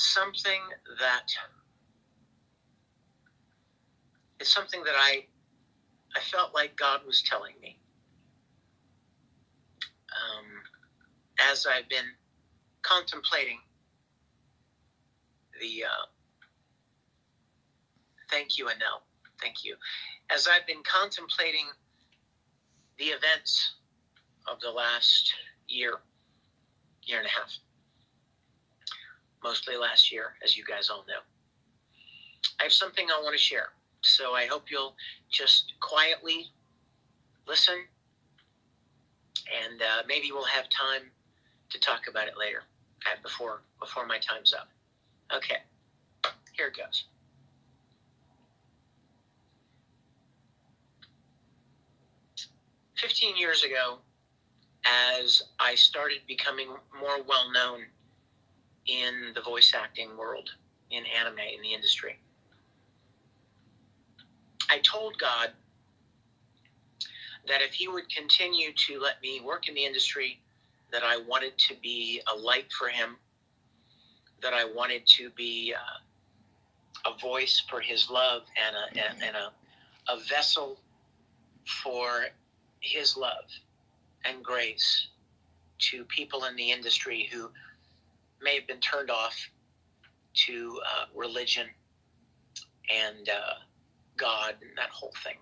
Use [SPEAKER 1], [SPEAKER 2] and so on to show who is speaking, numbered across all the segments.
[SPEAKER 1] something that I felt like God was telling me as I've been contemplating the thank you, Anel. Thank you. As I've been contemplating the events of the last year and a half, mostly last year, as you guys all know, I have something I want to share. So I hope you'll just quietly listen, and maybe we'll have time to talk about it later, before my time's up. Okay, here it goes. "15 years ago, as I started becoming more well-known in the voice acting world, in anime, in the industry, I told God that if he would continue to let me work in the industry, that I wanted to be a light for him, that I wanted to be a voice for his love and a vessel for his love and grace to people in the industry who may have been turned off to religion and God and that whole thing.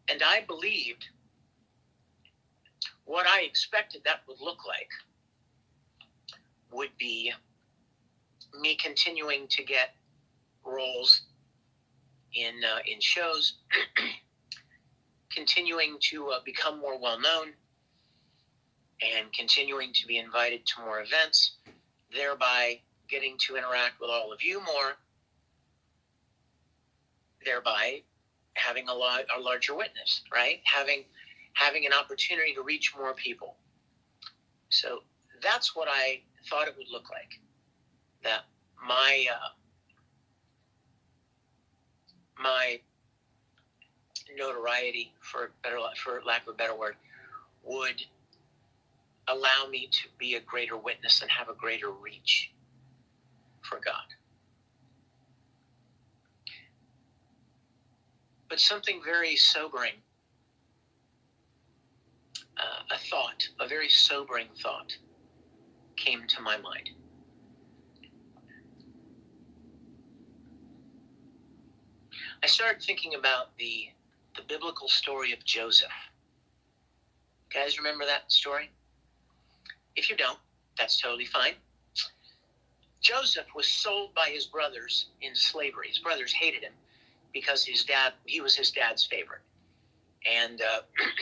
[SPEAKER 1] And I believed what I expected that would look like would be me continuing to get roles in shows, continuing to become more well-known, and continuing to be invited to more events, thereby getting to interact with all of you more, thereby having a larger witness, right? Having an opportunity to reach more people. So that's what I thought it would look like. That my notoriety, for lack of a better word, would allow me to be a greater witness and have a greater reach for God. But something very sobering, a very sobering thought came to my mind. I started thinking about the biblical story of Joseph. You guys remember that story? If you don't, that's totally fine. Joseph was sold by his brothers into slavery. His brothers hated him because he was his dad's favorite. And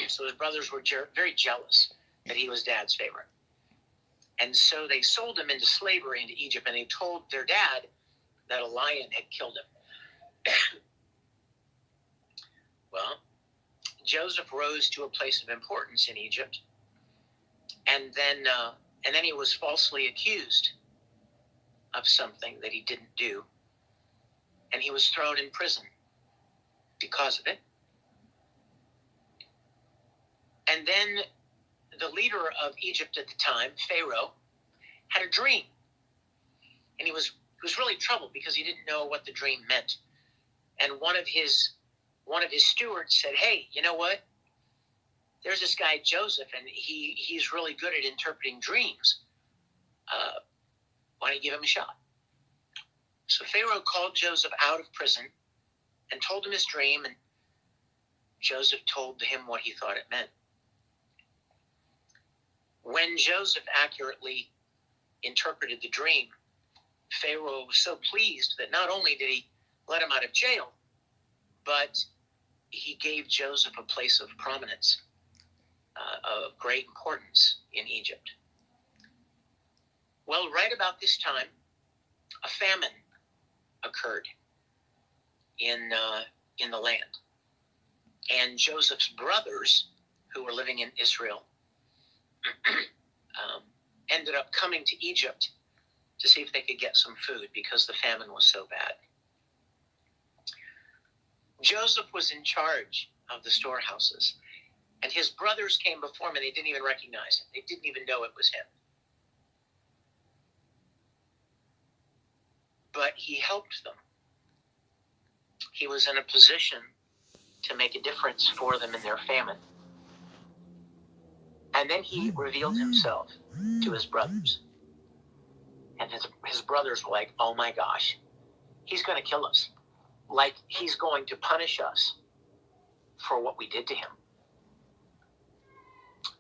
[SPEAKER 1] so his brothers were very jealous that he was dad's favorite. And so they sold him into slavery into Egypt, and they told their dad that a lion had killed him. Well, Joseph rose to a place of importance in Egypt, and then he was falsely accused of something that he didn't do, and he was thrown in prison because of it. And then the leader of Egypt at the time, Pharaoh, had a dream, and he was really troubled because he didn't know what the dream meant. And one of his stewards said, "Hey, you know what? There's this guy Joseph, and he's really good at interpreting dreams. Why don't you give him a shot?" So Pharaoh called Joseph out of prison and told him his dream, and Joseph told him what he thought it meant. When Joseph accurately interpreted the dream, Pharaoh was so pleased that not only did he let him out of jail, but he gave Joseph a place of prominence, of great importance in Egypt. Well, right about this time, a famine occurred in the land. And Joseph's brothers, who were living in Israel, ended up coming to Egypt to see if they could get some food because the famine was so bad. Joseph was in charge of the storehouses, and his brothers came before him, and they didn't even recognize him. They didn't even know it was him. but he helped them. He was in a position to make a difference for them in their famine. And then he revealed himself to his brothers. And his brothers were like, oh my gosh, he's going to kill us. Like he's going to punish us for what we did to him.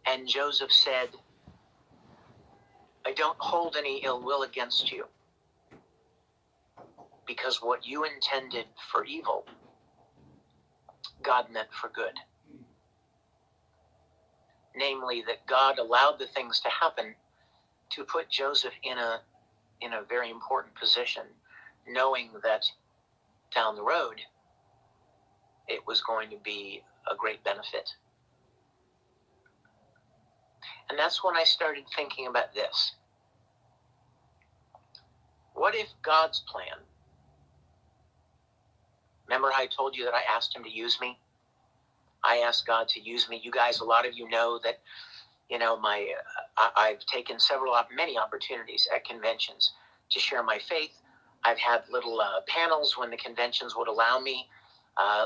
[SPEAKER 1] And Joseph said, I don't hold any ill will against you, because what you intended for evil, God meant for good. Namely, that God allowed the things to happen to put Joseph in a very important position, knowing that down the road, it was going to be a great benefit. And that's when I started thinking about this. What if God's plan, remember how I told you that I asked him to use me? I asked God to use me. You guys, a lot of you know that, I've taken many opportunities at conventions to share my faith. I've had little panels when the conventions would allow me,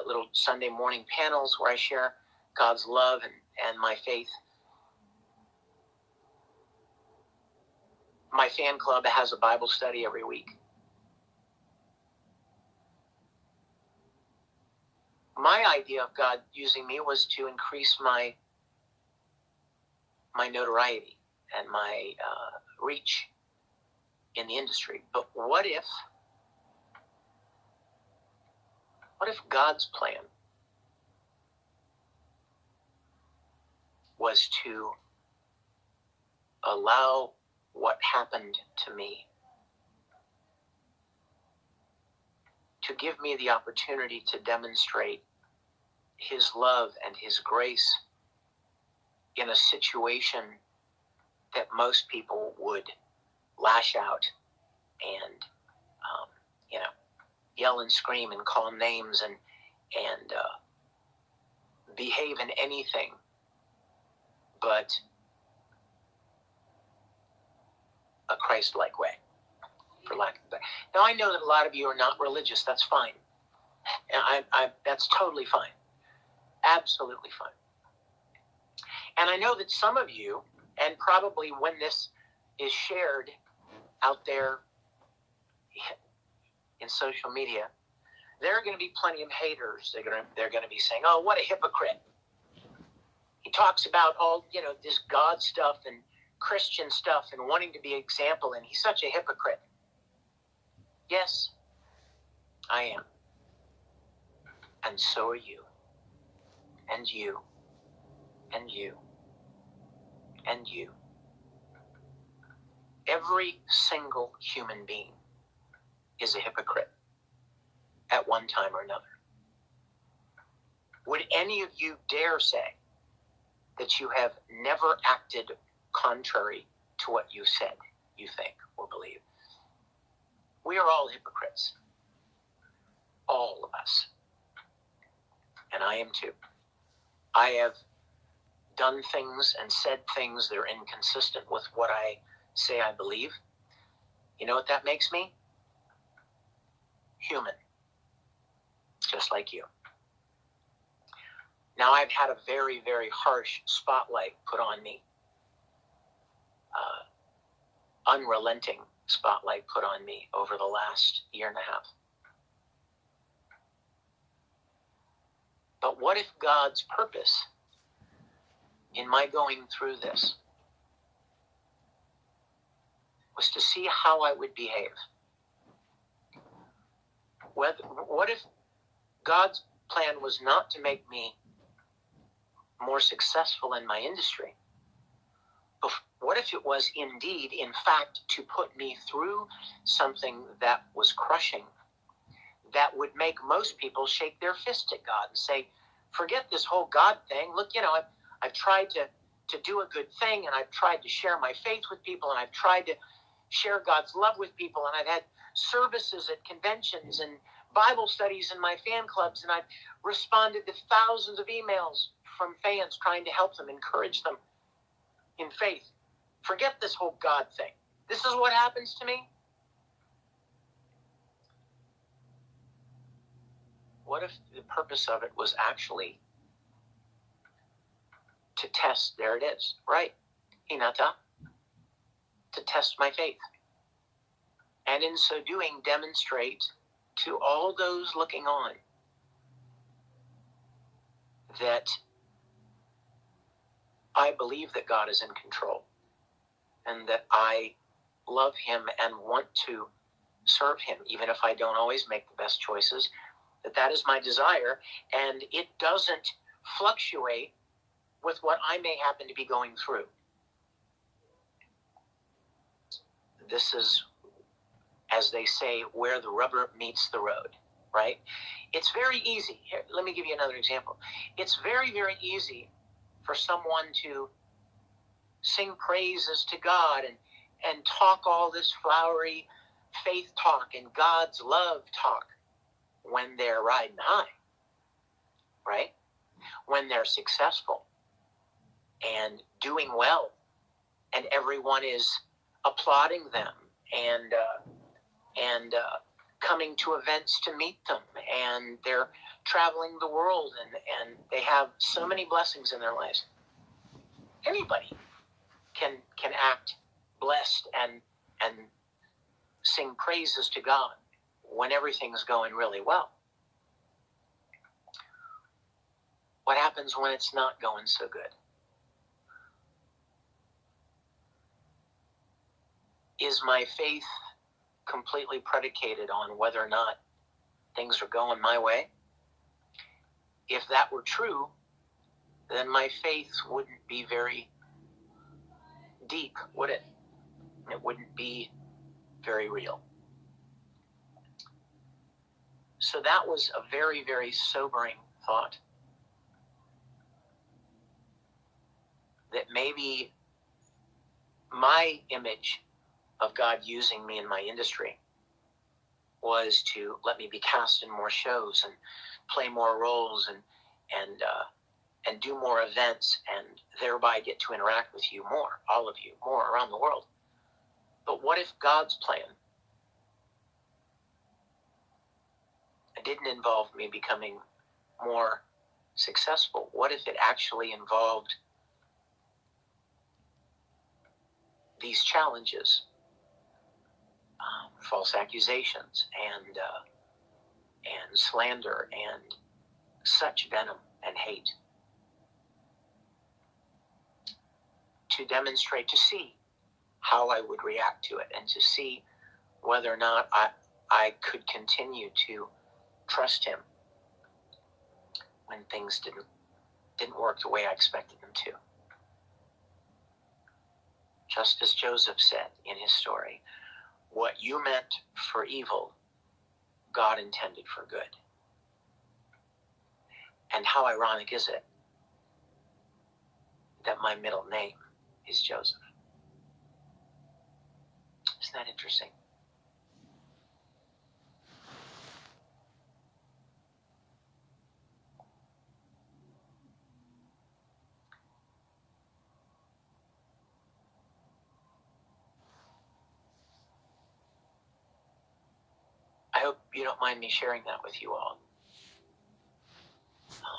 [SPEAKER 1] little Sunday morning panels where I share God's love and my faith. My fan club has a Bible study every week. My idea of God using me was to increase my notoriety and my reach in the industry. But what if God's plan was to allow what happened to me to give me the opportunity to demonstrate his love and his grace in a situation that most people would lash out and, yell and scream and call names and behave in anything but a Christ-like way, for lack of better. Now, I know that a lot of you are not religious. That's fine. That's totally fine. Absolutely fine. And I know that some of you, and probably when this is shared out there in social media, there are going to be plenty of haters. They're going to be saying, oh, what a hypocrite. He talks about all, this God stuff and Christian stuff and wanting to be an example, and he's such a hypocrite. Yes, I am. And so are you. And you. And you. And you. Every single human being is a hypocrite at one time or another. Would any of you dare say that you have never acted contrary to what you said, you think, or believe? We are all hypocrites. All of us. And I am too. I have done things and said things that are inconsistent with what I say I believe. You know what that makes me? Human. Just like you. Now, I've had a very, very harsh spotlight put on me. Unrelenting spotlight put on me over the last year and a half. But what if God's purpose in my going through this was to see how I would behave? What if God's plan was not to make me more successful in my industry? What if it was indeed, in fact, to put me through something that was crushing, that would make most people shake their fist at God and say, forget this whole God thing. Look, I've tried to do a good thing, and I've tried to share my faith with people, and I've tried to share God's love with people, and I've had services at conventions and Bible studies in my fan clubs, and I've responded to thousands of emails from fans trying to help them, encourage them in faith. Forget this whole God thing. This is what happens to me. What if the purpose of it was actually to test, there it is, right, hinata, to test my faith. And in so doing, demonstrate to all those looking on that I believe that God is in control and that I love him and want to serve him, even if I don't always make the best choices, that is my desire, and it doesn't fluctuate with what I may happen to be going through. This is, as they say, where the rubber meets the road, right? It's very easy. Here, let me give you another example. It's very, very easy for someone to sing praises to God and talk all this flowery faith talk and God's love talk when they're riding high, right? When they're successful and doing well and everyone is applauding them and coming to events to meet them, and they're traveling the world and they have so many blessings in their lives. Anybody can act blessed and sing praises to God when everything's going really well. What happens when it's not going so good? Is my faith completely predicated on whether or not things are going my way? If that were true, then my faith wouldn't be very deep, would it? It wouldn't be very real. So that was a very, very sobering thought. That maybe my image of God using me in my industry was to let me be cast in more shows and play more roles and do more events and thereby get to interact with you more, all of you, more around the world. But what if God's plan didn't involve me becoming more successful? What if it actually involved these challenges, false accusations and slander and such venom and hate, to demonstrate, to see how I would react to it and to see whether or not I could continue to trust him when things didn't work the way I expected them to. Just as Joseph said in his story, what you meant for evil, God intended for good. And how ironic is it that my middle name is Joseph? Isn't that interesting? I hope you don't mind me sharing that with you all.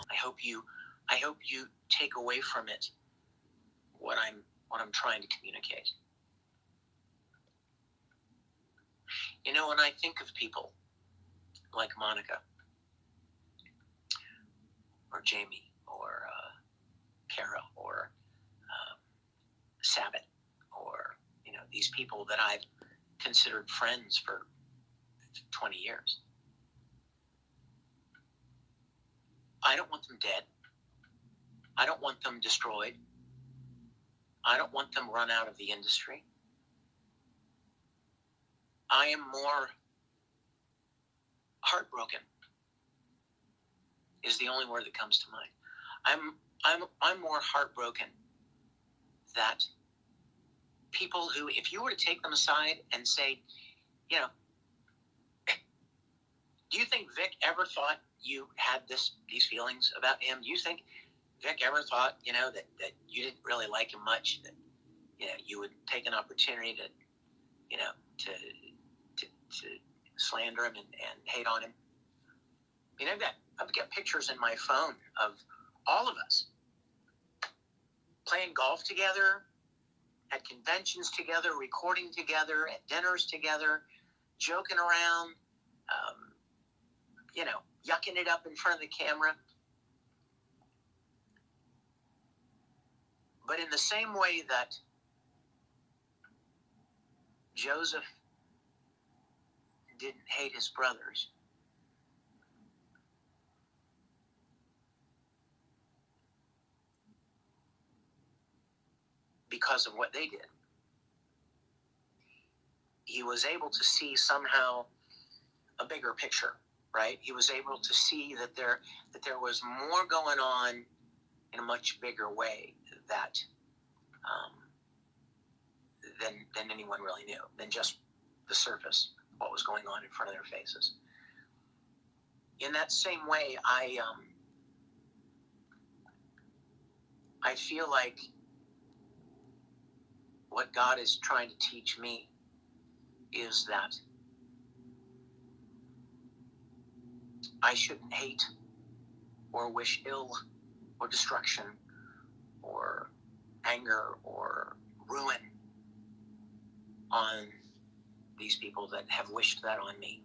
[SPEAKER 1] I hope you take away from it what I'm trying to communicate. You know, when I think of people like Monica or Jamie or Kara or Sabbath or these people that I've considered friends for 20 years, I don't want them dead. I don't want them destroyed. I don't want them run out of the industry. I am more heartbroken is the only word that comes to mind. I'm more heartbroken that people who, if you were to take them aside and say, do you think Vic ever thought you had these feelings about him? Do you think Vic ever thought, that you didn't really like him much, that, you would take an opportunity to slander him and hate on him? I've got pictures in my phone of all of us playing golf together, at conventions together, recording together, at dinners together, joking around, yucking it up in front of the camera. But in the same way that Joseph didn't hate his brothers, because of what they did, he was able to see somehow a bigger picture, right? He was able to see that there was more going on in a much bigger way that than anyone really knew, than just the surface, what was going on in front of their faces. In that same way, I feel like what God is trying to teach me is that I shouldn't hate or wish ill or destruction or anger or ruin on these people that have wished that on me.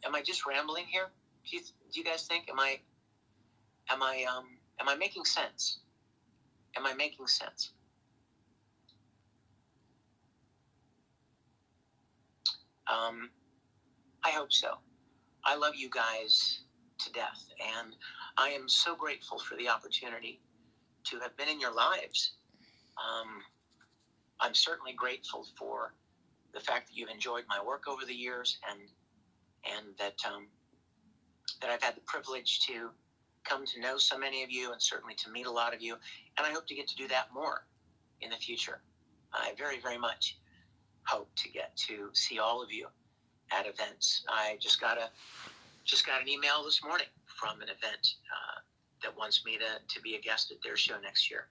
[SPEAKER 1] Am I just rambling here? Do you guys think? Am I making sense? Am I making sense? I hope so. I love you guys to death, and I am so grateful for the opportunity to have been in your lives. I'm certainly grateful for the fact that you've enjoyed my work over the years, and that I've had the privilege to come to know so many of you, and certainly to meet a lot of you, and I hope to get to do that more in the future. I very, very much hope to get to see all of you at events. I just got an email this morning from an event that wants me to be a guest at their show next year.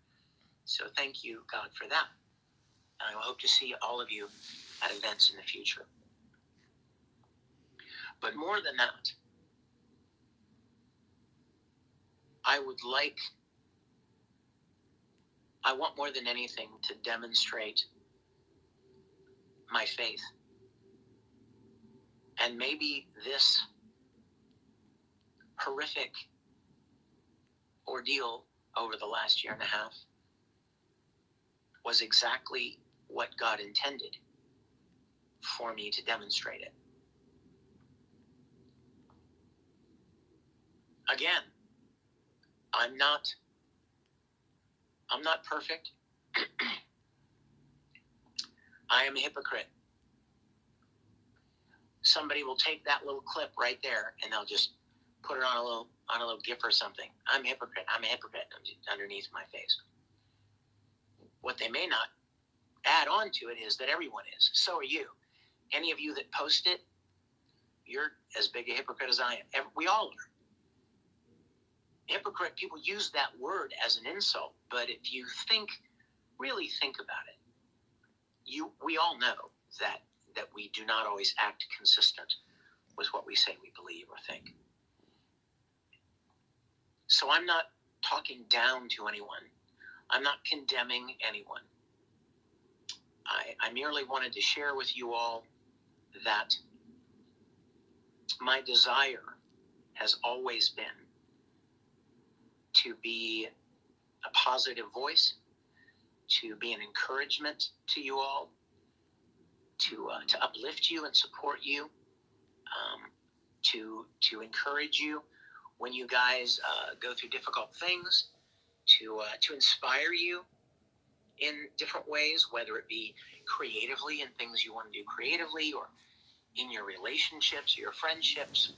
[SPEAKER 1] So thank you, God, for that. And I hope to see all of you at events in the future. But more than that, I want more than anything to demonstrate my faith. And maybe this horrific ordeal over the last year and a half was exactly what God intended for me to demonstrate it. Again, I'm not perfect. I am a hypocrite. Somebody will take that little clip right there and they'll just put it on a little GIF or something. I'm a hypocrite underneath my face. What they may not add on to it is that everyone is. So are you. Any of you that post it, you're as big a hypocrite as I am. We all are. Hypocrite, people use that word as an insult, but if you really think about it, we all know that we do not always act consistent with what we say we believe or think. So I'm not talking down to anyone. I'm not condemning anyone. I merely wanted to share with you all that my desire has always been to be a positive voice, to be an encouragement to you all, to uplift you and support you, to encourage you when you guys go through difficult things, to inspire you in different ways, whether it be creatively in things you want to do creatively, or in your relationships, your friendships,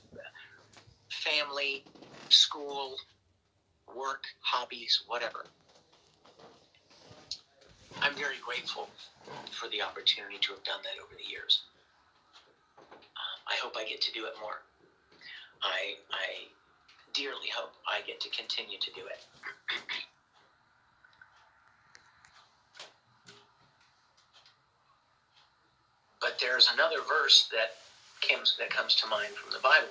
[SPEAKER 1] family, school, work, hobbies, whatever. I'm very grateful for the opportunity to have done that over the years. hope I get to do it more. I dearly hope I get to continue to do it. But there's another verse that comes to mind from the Bible.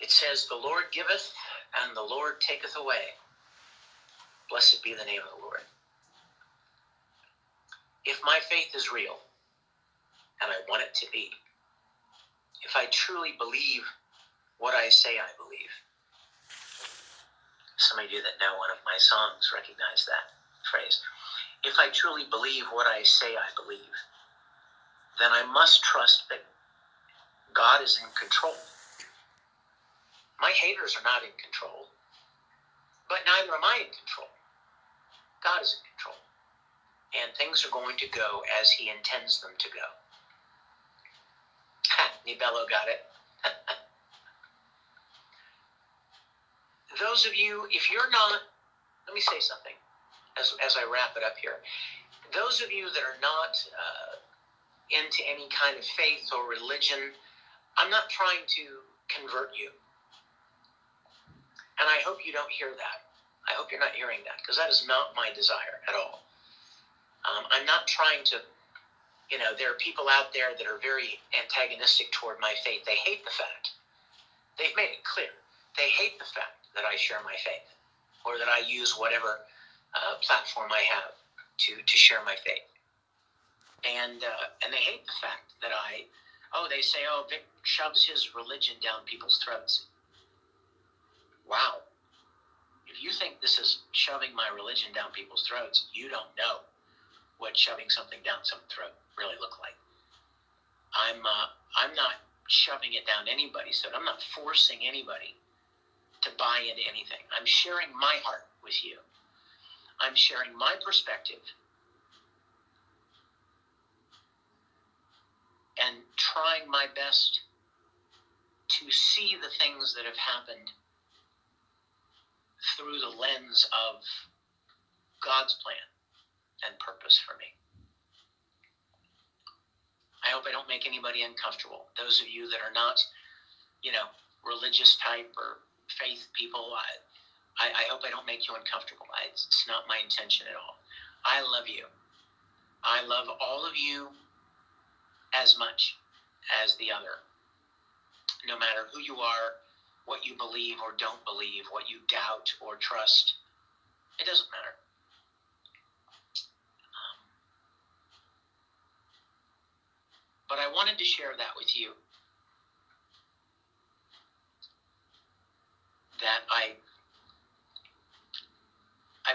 [SPEAKER 1] It says, "The Lord giveth, and the Lord taketh away. Blessed be the name of the Lord." If my faith is real, and I want it to be, if I truly believe what I say I believe, some of you that know one of my songs recognize that phrase. If I truly believe what I say I believe, then I must trust that God is in control. My haters are not in control, but neither am I in control. God is in control. And things are going to go as he intends them to go. Nibello got it. Those of you, if you're not, let me say something as I wrap it up here. Those of you that are not into any kind of faith or religion, I'm not trying to convert you. And I hope you don't hear that. I hope you're not hearing that, because that is not my desire at all. I'm not trying to, there are people out there that are very antagonistic toward my faith. They hate the fact. They've made it clear. They hate the fact that I share my faith, or that I use whatever platform I have to share my faith. And they hate the fact that they say, Vic shoves his religion down people's throats. Wow. If you think this is shoving my religion down people's throats, you don't know what shoving something down someone's throat really look like. I'm not shoving it down anybody's throat. I'm not forcing anybody to buy into anything. I'm sharing my heart with you. I'm sharing my perspective and trying my best to see the things that have happened through the lens of God's plan and purpose for me. I hope I don't make anybody uncomfortable. Those of you that are not, religious type or faith people, I hope I don't make you uncomfortable. It's not my intention at all. I love you. I love all of you as much as the other. No matter who you are, what you believe or don't believe, what you doubt or trust, it doesn't matter. But I wanted to share that with you. That I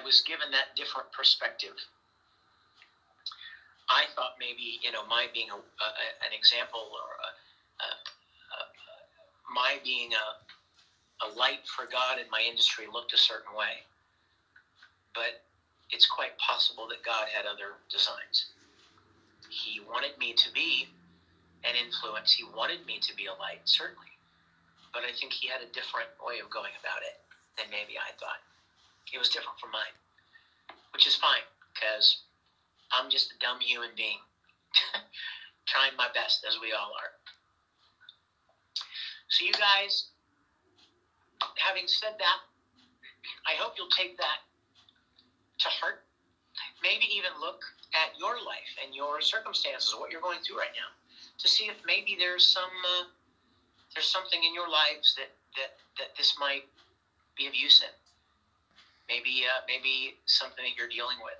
[SPEAKER 1] was given that different perspective. I thought maybe, my being an example, or my being a light for God in my industry looked a certain way. But it's quite possible that God had other designs. He wanted me to be an influence. He wanted me to be a light, certainly. But I think he had a different way of going about it than maybe I thought. It was different from mine, which is fine, because I'm just a dumb human being trying my best, as we all are. So you guys, having said that, I hope you'll take that to heart. Maybe even look at your life and your circumstances, what you're going through right now, to see if maybe there's something in your lives that this might be of use in. Maybe something that you're dealing with,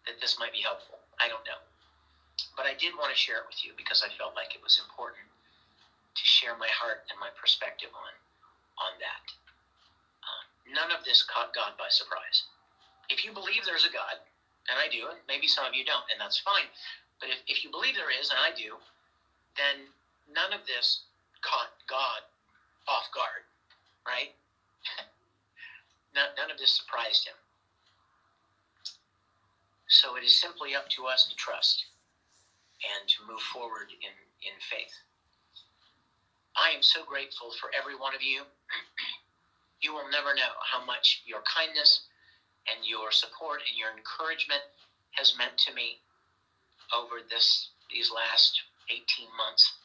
[SPEAKER 1] that this might be helpful. I don't know. But I did want to share it with you because I felt like it was important to share my heart and my perspective on that. None of this caught God by surprise. If you believe there's a God, and I do, and maybe some of you don't, and that's fine, but if you believe there is, and I do, then none of this caught God off guard, right? None of this surprised him. So it is simply up to us to trust and to move forward in faith. I am so grateful for every one of you. You will never know how much your kindness and your support and your encouragement has meant to me over these last 18 months.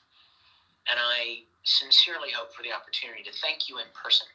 [SPEAKER 1] I sincerely hope for the opportunity to thank you in person